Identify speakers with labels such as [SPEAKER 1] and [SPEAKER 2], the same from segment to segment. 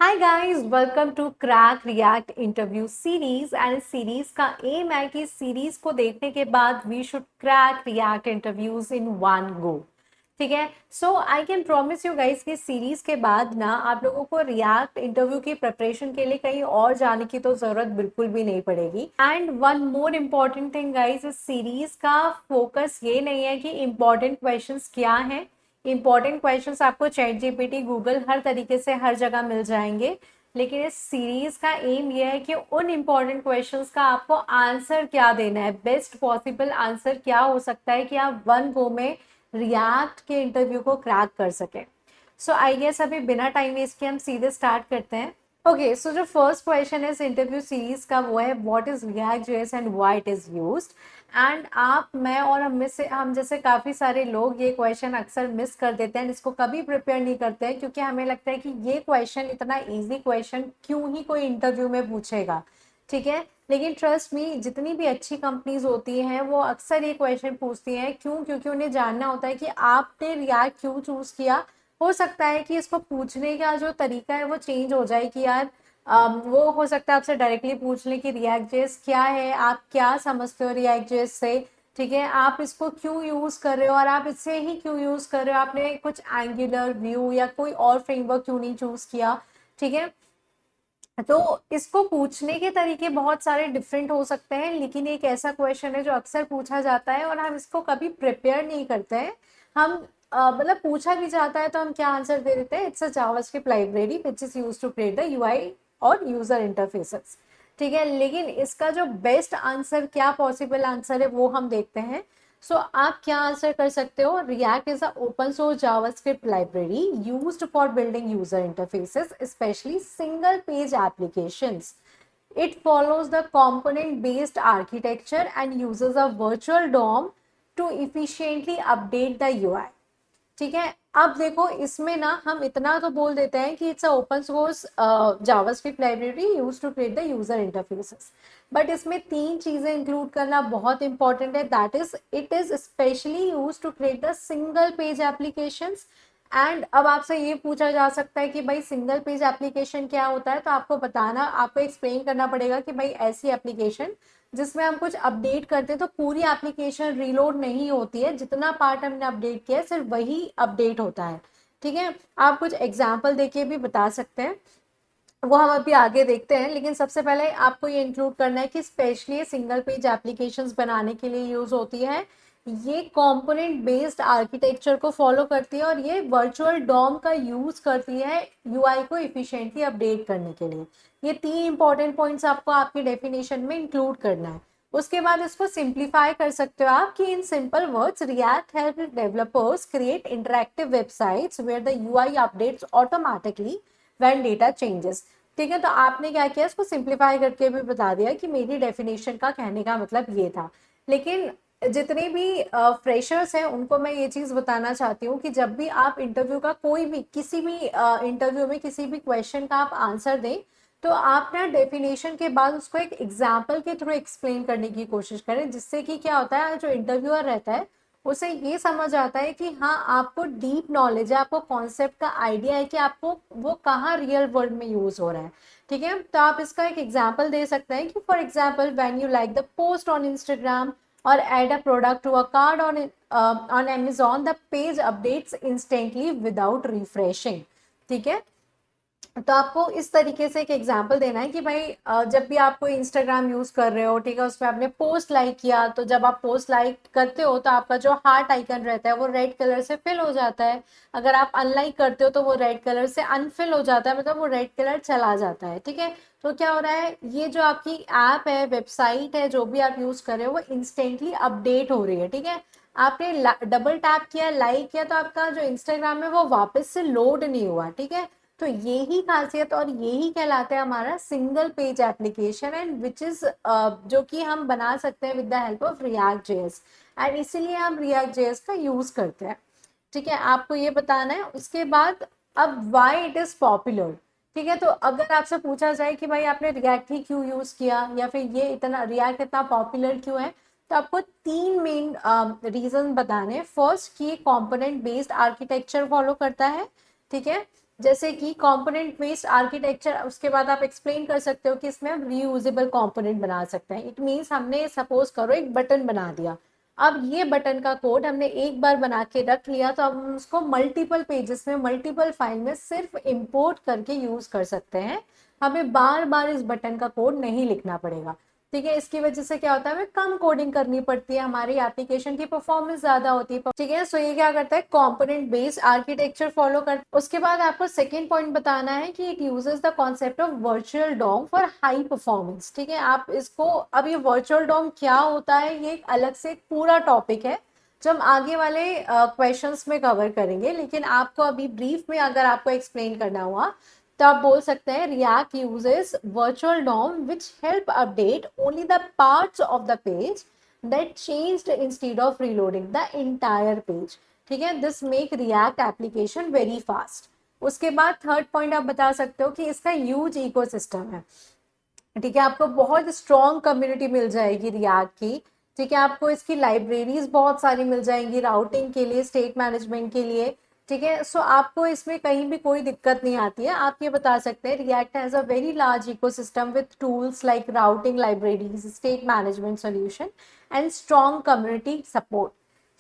[SPEAKER 1] Hi guys, welcome to crack react interview series. And series का aim है कि series को देखने के बाद we should crack react interviews in one go. ठीक है, so I can promise you guys कि सीरीज के बाद ना आप लोगों को रिएक्ट इंटरव्यू की प्रिपरेशन के लिए कहीं और जाने की तो जरूरत बिल्कुल भी नहीं पड़ेगी। And one more important thing guys, इस सीरीज का फोकस ये नहीं है कि इम्पॉर्टेंट क्वेश्चंस क्या हैं। इंपॉर्टेंट क्वेश्चंस आपको चैट जीपीटी, गूगल, हर तरीके से हर जगह मिल जाएंगे। लेकिन इस सीरीज का एम ये है कि उन इंपॉर्टेंट क्वेश्चंस का आपको आंसर क्या देना है, बेस्ट पॉसिबल आंसर क्या हो सकता है कि आप वन गो में रिएक्ट के इंटरव्यू को क्रैक कर सकें। सो आई गेस अभी बिना टाइम वेस्ट के हम सीधे स्टार्ट करते हैं। ओके, सो जो फर्स्ट क्वेश्चन है इस इंटरव्यू सीरीज का वो है what is react JS and why it is used. And आप, मैं और हम जैसे काफ़ी सारे लोग ये क्वेश्चन अक्सर मिस कर देते हैं, इसको कभी प्रिपेयर नहीं करते हैं क्योंकि हमें लगता है कि ये क्वेश्चन इतना इजी क्वेश्चन क्यों ही कोई इंटरव्यू में पूछेगा। ठीक है, लेकिन ट्रस्ट मी, जितनी भी अच्छी कंपनीज होती हैं वो अक्सर ये क्वेश्चन पूछती हैं। क्यों? क्योंकि उन्हें जानना होता है कि आपने रिएक्ट क्यों चूज़ किया। हो सकता है कि इसको पूछने का जो तरीका है वो चेंज हो जाए कि यार वो हो सकता है आपसे डायरेक्टली पूछ लें कि रिएक्ट जेएस क्या है, आप क्या समझते हो रिएक्ट जेएस से। ठीक है, आप इसको क्यों यूज़ कर रहे हो और आप इससे ही क्यों यूज़ कर रहे हो, आपने कुछ एंगुलर व्यू या कोई और फ्रेमवर्क क्यों नहीं चूज़ किया। ठीक है, तो इसको पूछने के तरीके बहुत सारे डिफरेंट हो सकते हैं, लेकिन एक ऐसा क्वेश्चन है जो अक्सर पूछा जाता है और हम इसको कभी प्रिपेयर नहीं करते हैं। हम मतलब पूछा भी जाता है तो हम क्या आंसर दे देते हैं, it's a JavaScript library which is used to create the UI और यूजर इंटरफेसेस। ठीक है, लेकिन इसका जो बेस्ट आंसर, क्या पॉसिबल आंसर है, वो हम देखते हैं। सो आप क्या आंसर कर सकते हो? React is a open source JavaScript library used for building user interfaces, specially single page applications. It follows the component based architecture and uses a virtual DOM to efficiently update the UI. ठीक है, अब देखो इसमें ना हम इतना तो बोल देते हैं कि it's a open source JavaScript library used to create the user interfaces, but इसमें तीन चीजें इंक्लूड करना बहुत इंपॉर्टेंट है। That is it is specially used to create the single page applications. And अब आपसे ये पूछा जा सकता है कि भाई सिंगल पेज एप्लीकेशन क्या होता है, तो आपको बताना, आपको एक्सप्लेन करना पड़ेगा कि भाई ऐसी एप्लीकेशन जिसमें हम कुछ अपडेट करते हैं तो पूरी एप्लीकेशन रीलोड नहीं होती है, जितना पार्ट हमने अपडेट किया है सिर्फ वही अपडेट होता है। ठीक है, आप कुछ एग्जाम्पल देके भी बता सकते हैं, वो हम अभी आगे देखते हैं। लेकिन सबसे पहले आपको ये इंक्लूड करना है कि स्पेशली सिंगल पेज एप्लीकेशंस बनाने के लिए यूज होती है। ये कंपोनेंट बेस्ड आर्किटेक्चर को फॉलो करती है और ये वर्चुअल डॉम का यूज करती है यूआई को इफिशिएंटली अपडेट करने के लिए। ये तीन इंपॉर्टेंट पॉइंट्स आपको आपकी डेफिनेशन में इंक्लूड करना है। उसके बाद इसको सिंप्लीफाई कर सकते हो आप कि in simple words React help developers create interactive websites where the UI updates automatically when data changes. ठीक है, तो आपने क्या किया, इसको सिंप्लीफाई करके भी बता दिया कि मेरी डेफिनेशन का कहने का मतलब ये था। लेकिन जितने भी फ्रेशर्स हैं उनको मैं ये चीज़ बताना चाहती हूँ कि जब भी आप इंटरव्यू का कोई भी, किसी भी इंटरव्यू में किसी भी क्वेश्चन का आप आंसर दें, तो आप ना डेफिनेशन के बाद उसको एक एग्जाम्पल के थ्रू एक्सप्लेन करने की कोशिश करें, जिससे कि क्या होता है, जो इंटरव्यूअर रहता है उसे ये समझ आता है कि हाँ आपको डीप नॉलेज है, आपको कॉन्सेप्ट का आइडिया है कि आपको वो कहाँ रियल वर्ल्ड में यूज हो रहा है। ठीक है, तो आप इसका एक एग्जाम्पल दे सकते हैं कि for example when you like the post on Instagram और add a product to a card on Amazon, the page updates instantly without refreshing. ठीक है, तो आपको इस तरीके से एक एग्जाम्पल देना है कि भाई जब भी आप कोई इंस्टाग्राम यूज कर रहे हो, ठीक है, उस पर आपने पोस्ट लाइक किया, तो जब आप पोस्ट लाइक करते हो तो आपका जो हार्ट आइकन रहता है वो रेड कलर से फिल हो जाता है। अगर आप अनलाइक करते हो तो वो रेड कलर से अनफिल हो जाता है, मतलब वो रेड कलर चला जाता है। ठीक है, तो क्या हो रहा है, ये जो आपकी ऐप है, वेबसाइट है, जो भी आप यूज कर रहे हो वो इंस्टेंटली अपडेट हो रही है। ठीक है, आपने डबल टैप किया, लाइक किया, तो आपका जो इंस्टाग्राम है वो वापस से लोड नहीं हुआ। ठीक है, तो यही खासियत और यही कहलाता है हमारा single page application, and which is जो कि हम बना सकते हैं with the help of react JS, and इसीलिए हम रिएक्ट जेएस का यूज करते हैं। ठीक है, आपको ये बताना है। उसके बाद अब व्हाई इट इज पॉपुलर। ठीक है, तो अगर आपसे पूछा जाए कि भाई आपने रिएक्ट ही क्यों यूज किया या फिर ये इतना रिएक्ट इतना पॉपुलर क्यों है, तो आपको तीन मेन रीजन बताने हैं। फर्स्ट कि ये कंपोनेंट बेस्ड आर्किटेक्चर फॉलो करता है। ठीक है, जैसे कि कंपोनेंट बेस्ड आर्किटेक्चर, उसके बाद आप एक्सप्लेन कर सकते हो कि इसमें हम रीयूजेबल कंपोनेंट बना सकते हैं। इट मीन्स हमने सपोज करो एक बटन बना दिया, अब ये बटन का कोड हमने एक बार बना के रख लिया, तो अब हम उसको मल्टीपल पेजेस में, मल्टीपल फाइल में सिर्फ इंपोर्ट करके यूज कर सकते हैं। हमें बार बार इस बटन का कोड नहीं लिखना पड़ेगा। ठीक है, इसकी वजह से क्या होता है, हमें कम कोडिंग करनी पड़ती है, हमारी एप्लीकेशन की परफॉर्मेंस ज्यादा होती है। ठीक है, सो ये क्या करता है, कंपोनेंट बेस्ड आर्किटेक्चर फॉलो करता है। उसके बाद आपको सेकेंड पॉइंट बताना है कि it uses the concept of virtual DOM for high performance. ठीक है, आप इसको, अब ये वर्चुअल डॉम क्या होता है, ये एक अलग से एक पूरा टॉपिक है जो हम आगे वाले क्वेश्चंस में कवर करेंगे, लेकिन आपको अभी ब्रीफ में अगर आपको एक्सप्लेन करना हुआ तो आप बोल सकते हैं React uses virtual DOM which help update only the parts of the page that changed instead of reloading the entire page. ठीक है, this make React application very fast. उसके बाद थर्ड पॉइंट आप बता सकते हो कि इसका ह्यूज इकोसिस्टम है। ठीक है, आपको बहुत स्ट्रॉन्ग कम्युनिटी मिल जाएगी रिएक्ट की। ठीक है, आपको इसकी लाइब्रेरीज बहुत सारी मिल जाएंगी राउटिंग के लिए, स्टेट मैनेजमेंट के लिए। ठीक है, सो आपको इसमें कहीं भी कोई दिक्कत नहीं आती है। आप ये बता सकते हैं react has a very large ecosystem with tools like routing libraries, state management solution and strong community support.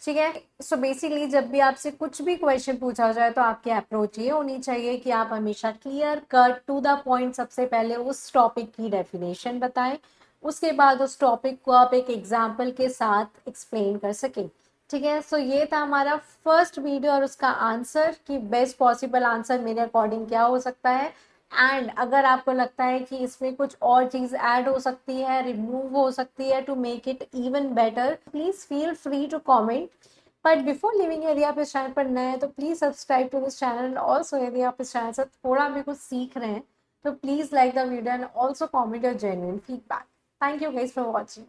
[SPEAKER 1] ठीक है, सो बेसिकली जब भी आपसे कुछ भी क्वेश्चन पूछा जाए तो आपकी अप्रोच ये होनी चाहिए कि आप हमेशा clear cut to the point सबसे पहले उस टॉपिक की डेफिनेशन बताएं, उसके बाद उस टॉपिक को आप एक एग्जाम्पल के साथ एक्सप्लेन कर सकें। ठीक है, सो ये था हमारा फर्स्ट वीडियो और उसका आंसर कि बेस्ट पॉसिबल आंसर मेरे अकॉर्डिंग क्या हो सकता है। एंड अगर आपको लगता है कि इसमें कुछ और चीज ऐड हो सकती है, रिमूव हो सकती है to make it even better, please feel free to comment. But before leaving, यदि आप इस चैनल पर नए हैं तो please subscribe to this channel. Also यदि आप इस चैनल से थोड़ा भी कुछ सीख रहे हैं तो please like the video and also comment your genuine feedback. Thank you guys for watching.